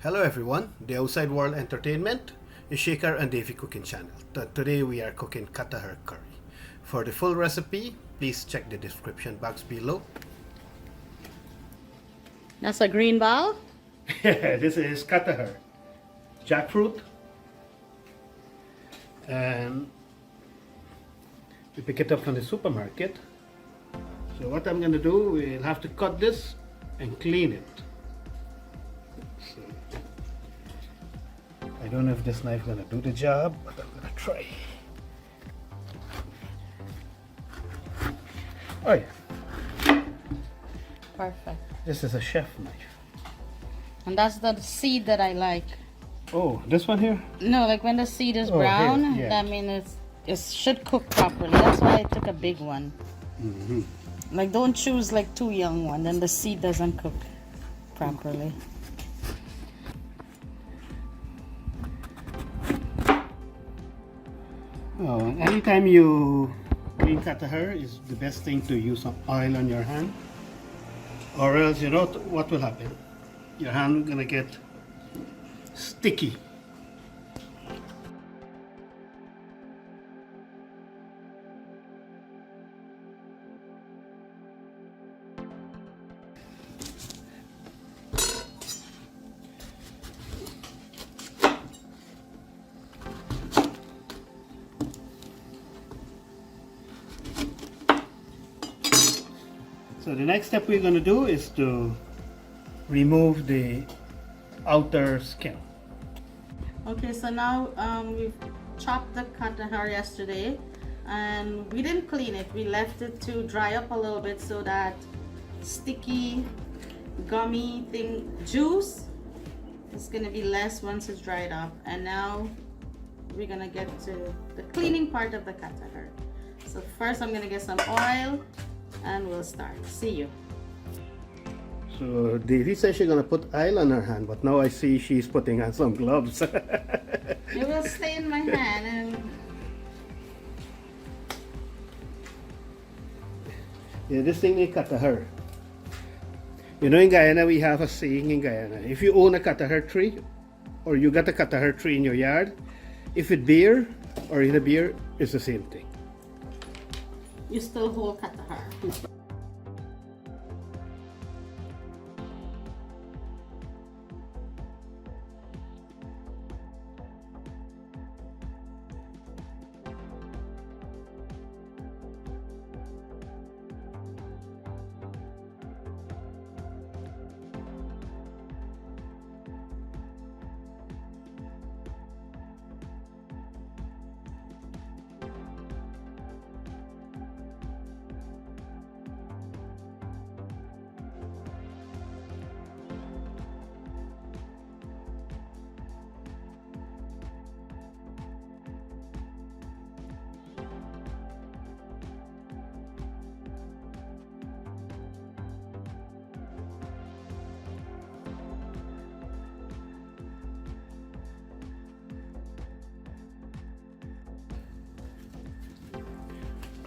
Hello everyone, the Outside World Entertainment is Shaker and Davy Cooking Channel. Today we are cooking Katahar curry. For the full recipe, please check the description box below. That's a green ball? This is Katahar, jackfruit, and we pick it up from the supermarket. So what I'm going to do, we'll have to cut this and clean it. So, I don't know if this knife is going to do the job, but I'm going to try. Oh yeah, Perfect. this is a chef knife. And that's the seed that I like. Oh, this one here? No, like when the seed is Oh, brown, here, yeah. that means it should cook properly. That's why I took a big one. Mm-hmm. Like don't choose like too young one, then the seed doesn't cook properly. Oh, anytime you clean Katahar, is the best thing to use some oil on your hand, or else you know what will happen. Your hand is gonna get sticky. So the next step we're going to do is to remove the outer skin. Okay, so now we've chopped the Katahar yesterday and we didn't clean it. We left it to dry up a little bit so that sticky, gummy thing, juice is gonna be less once it's dried up. And now we're gonna get to the cleaning part of the Katahar. So first I'm gonna get some oil and we'll start. See you. So Davy says she's going to put oil on her hand, but now I see she's putting on some gloves. It will stay in my hand and Yeah, this thing is Katahar. You know, in Guyana we have a saying in Guyana: if you own a Katahar tree, or you got a Katahar tree in your yard, if it bear or in a beer, it's the same thing. you still hold Katahar.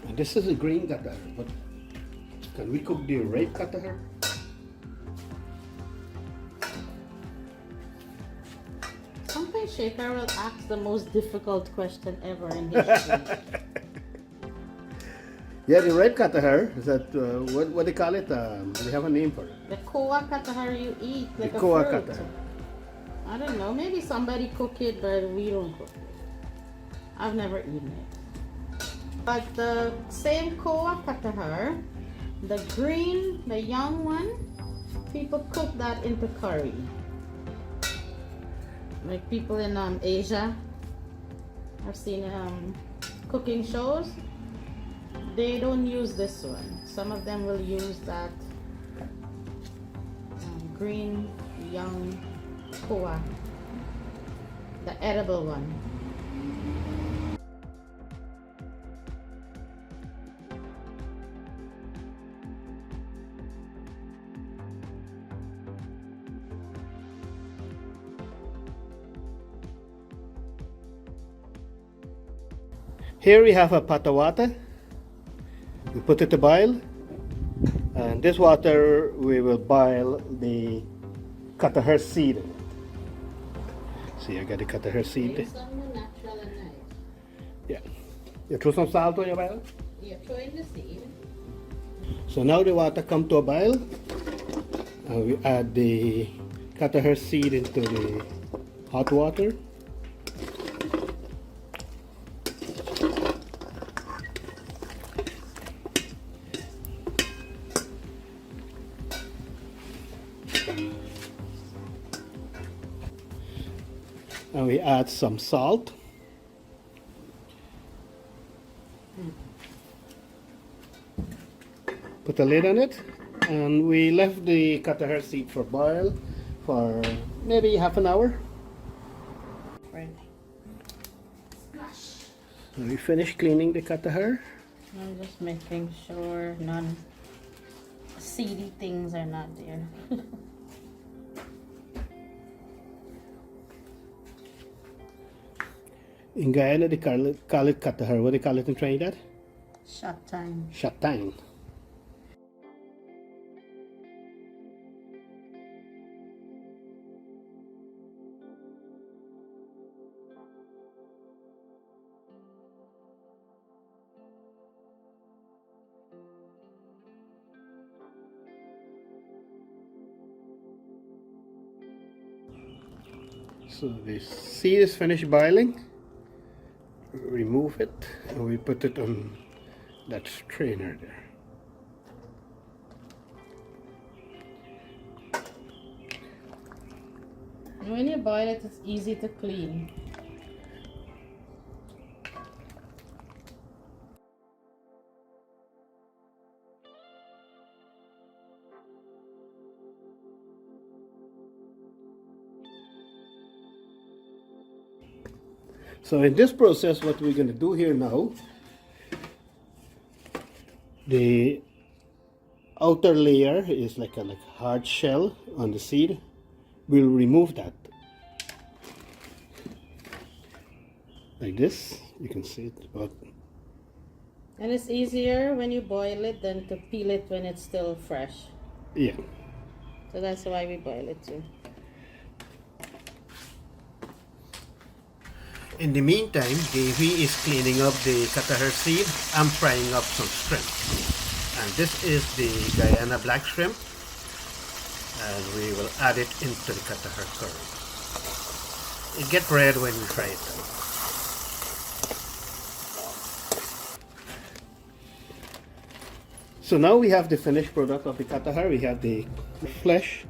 And this is a green Katahar, but can we cook the red Katahar? Sometimes Shaker will ask the most difficult question ever in history. Yeah, the red Katahar is that what they call it? They have a name for it. The koa Katahar you eat like The a koa fruit. Katahar. I don't know. Maybe somebody cook it, but we don't cook it. I've never eaten it. But the same koa Katahar, the green, the young one, people cook that into curry. Like people in Asia, I've seen cooking shows. They don't use this one. Some of them will use that green young koa, the edible one. Here we have a pot of water. We put it to boil, and this water we will boil the Katahar seed in it. see, I got the Katahar seed. Use some natural and nice. Yeah. You throw some salt on your boil? Yeah, throw in the seed. So now the water come to a boil, and we add the Katahar seed into the hot water. And we add some salt. Put a lid on it, and we left the Katahar seed for boil for maybe half an hour. Right. So we finished cleaning the Katahar. I'm just making sure none seedy things are not there. In Guyana, they call it Katahar. What do they call it in Trinidad? Shot time. Shatang. So the seed is finished boiling. Remove it, and we put it on that strainer there. And when you boil it, it's easy to clean. So in this process, what we're going to do here now, the outer layer is like a hard shell on the seed. We'll remove that. Like this, you can see it. But And it's easier when you boil it than to peel it when it's still fresh. yeah. So that's why we boil it too. In the meantime, Davy is cleaning up the Katahar seed. I'm frying up some shrimp. And this is the Guyana black shrimp. And we will add it into the Katahar curry. It gets red when we fry it. So now we have the finished product of the Katahar. We have the flesh,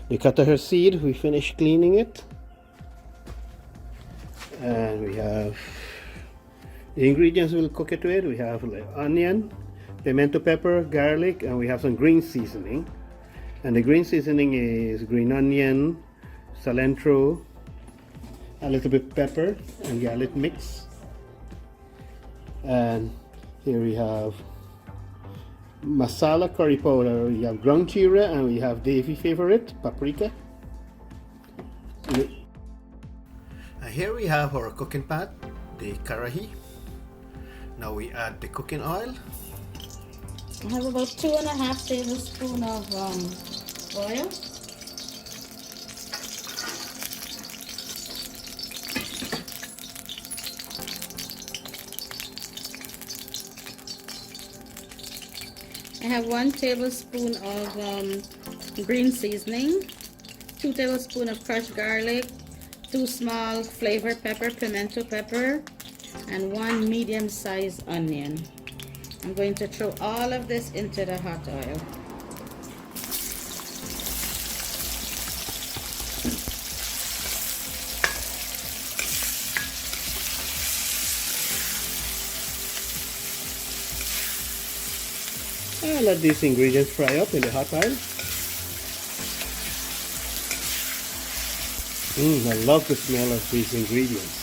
the Katahar seed. We finished cleaning it. And we have the ingredients we'll cook it with. We have like onion, pimento pepper, garlic, and we have some green seasoning. And the green seasoning is green onion, cilantro, a little bit pepper, and garlic mix. And here we have masala curry powder. We have ground geera, and we have Davy favorite, paprika. Here we have our cooking pot, the karahi. Now we add the cooking oil. I have about 2.5 tablespoons of oil. I have 1 tablespoon of green seasoning, 2 tablespoons of crushed garlic, 2 small flavor pepper, pimento pepper, and 1 medium-sized onion. I'm going to throw all of this into the hot oil. And let these ingredients fry up in the hot oil. I love the smell of these ingredients.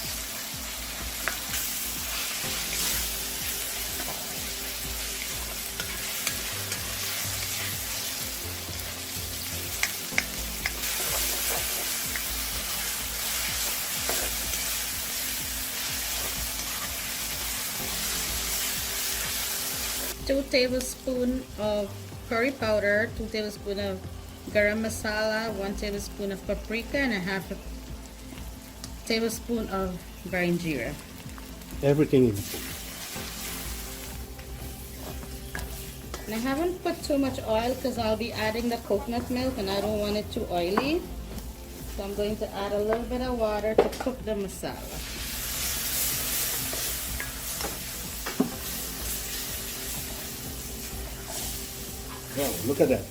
Two tablespoons of curry powder, 2 tablespoons of garam masala, 1 tablespoon of paprika, and a half a tablespoon of ground geera. Everything in. And I haven't put too much oil because I'll be adding the coconut milk and I don't want it too oily. So I'm going to add a little bit of water to cook the masala. Wow, look at that.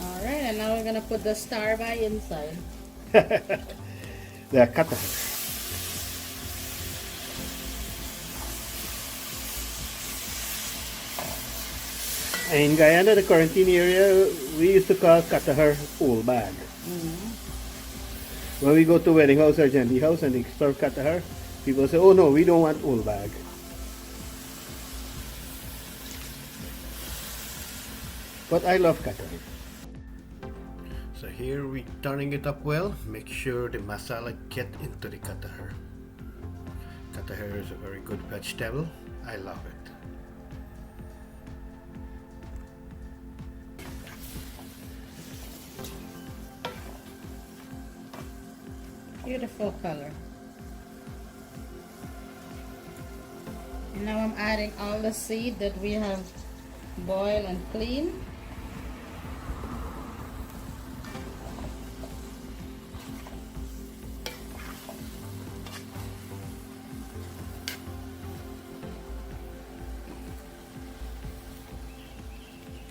Alright, and now we're going to put the star by inside. The Katahar. In Guyana, the quarantine area, we used to call Katahar old bag. When we go to wedding house or Jandy house and they serve Katahar, people say, oh no, we don't want old bag. But I love Katahar. So here we're turning it up well. Make sure the masala get into the Katahar. Katahar is a very good vegetable. I love it. Beautiful color. And now I'm adding all the seed that we have boiled and cleaned.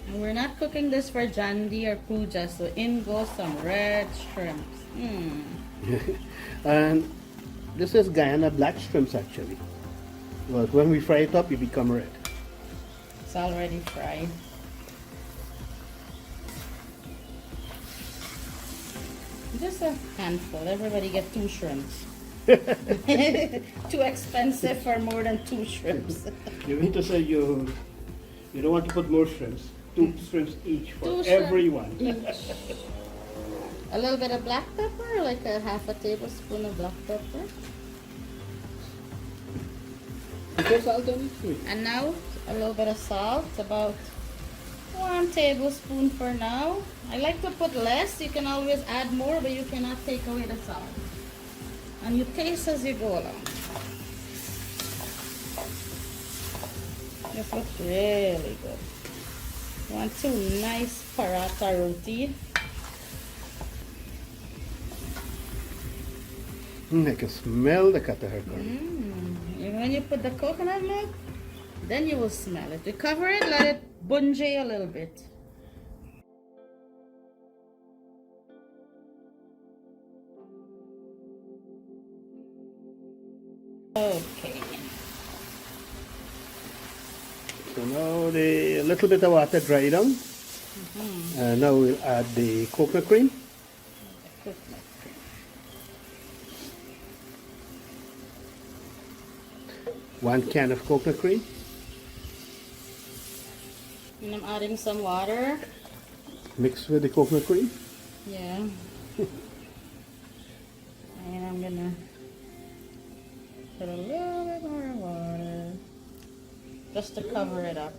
And we're not cooking this for Jandi or Puja, so in goes some red shrimps. And this is Guyana black shrimps actually. But when we fry it up, it become red. It's already fried. Just a handful. Everybody get 2 shrimps. Too expensive for more than 2 shrimps. You mean to say you don't want to put more shrimps? 2 shrimps each for 2 shrimp everyone. each. A little bit of black pepper, like a half a tablespoon of black pepper. Because salt on it. And now a little bit of salt, about 1 tablespoon for now. I like to put less. You can always add more, but you cannot take away the salt. And you taste as you go along. This looks really good. You want 2 nice paratha roti. I can smell the Katahar curry. And when you put the coconut milk, then you will smell it. You cover it, let it bunjay a little bit. Okay. So now a little bit of water dry down. And now we'll add the coconut cream. Coconut cream. 1 can of coconut cream. And I'm adding some water. Mix with the coconut cream. Yeah. And I'm gonna put a little bit more water just to cover it up.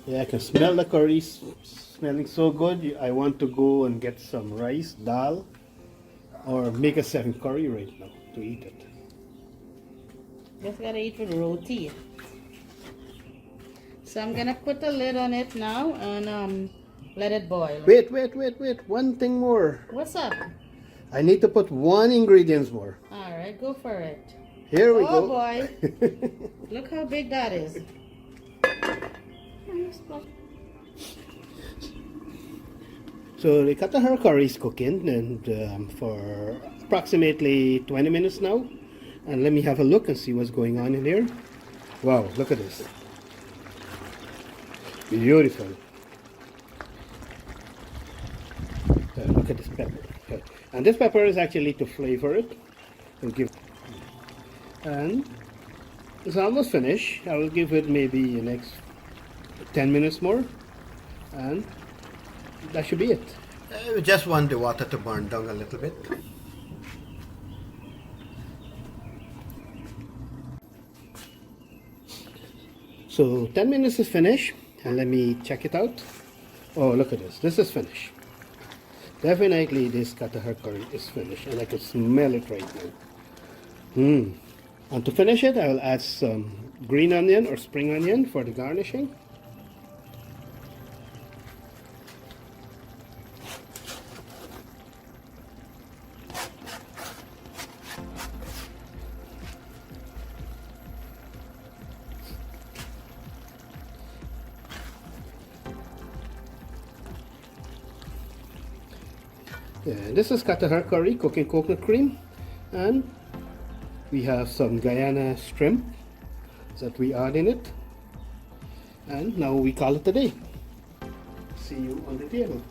Yeah, I can smell the curry smelling so good. I want to go and get some rice, dal, or make a 7 curry right now to eat it. Just gotta eat with roti. So I'm gonna put a lid on it now and let it boil. Wait. 1 thing more. What's up? I need to put 1 ingredient more. Alright, go for it. Here we Oh go. boy. Look how big that is. So the Katahar curry is cooking and for approximately 20 minutes now. And let me have a look and see what's going on in here. Wow, look at this. Beautiful. Look at this pepper. And this pepper is actually to flavor it. And it's almost finished. I will give it maybe the next 10 minutes more. And that should be it. We just want the water to burn down a little bit. So 10 minutes is finished, and let me check it out. Oh, look at this. This is finished. Definitely this Katahar curry is finished, and I can smell it right now. And to finish it, I will add some green onion or spring onion for the garnishing. Yeah, this is Katahar curry, cooking coconut cream, and we have some Guyana shrimp that we add in it, and now we call it a day. See you on the table.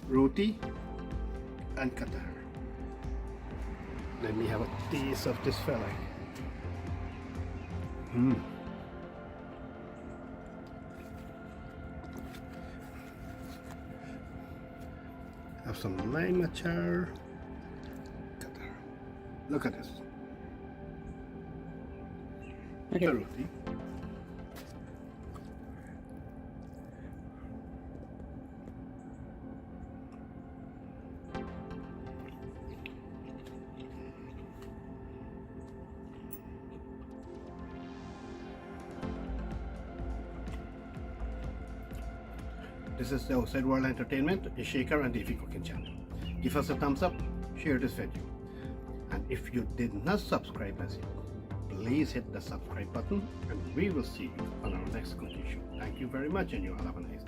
Roti and Katahar. Let me have a taste of this fella. Have some lime achar. Katahar. Look at this. Okay. The roti. This is the Outside World Entertainment, a Shaker and Davy Cooking channel. Give us a thumbs up, share this video. And if you did not subscribe as yet, please hit the subscribe button, and we will see you on our next cooking show. Thank you very much, and you all have a nice day.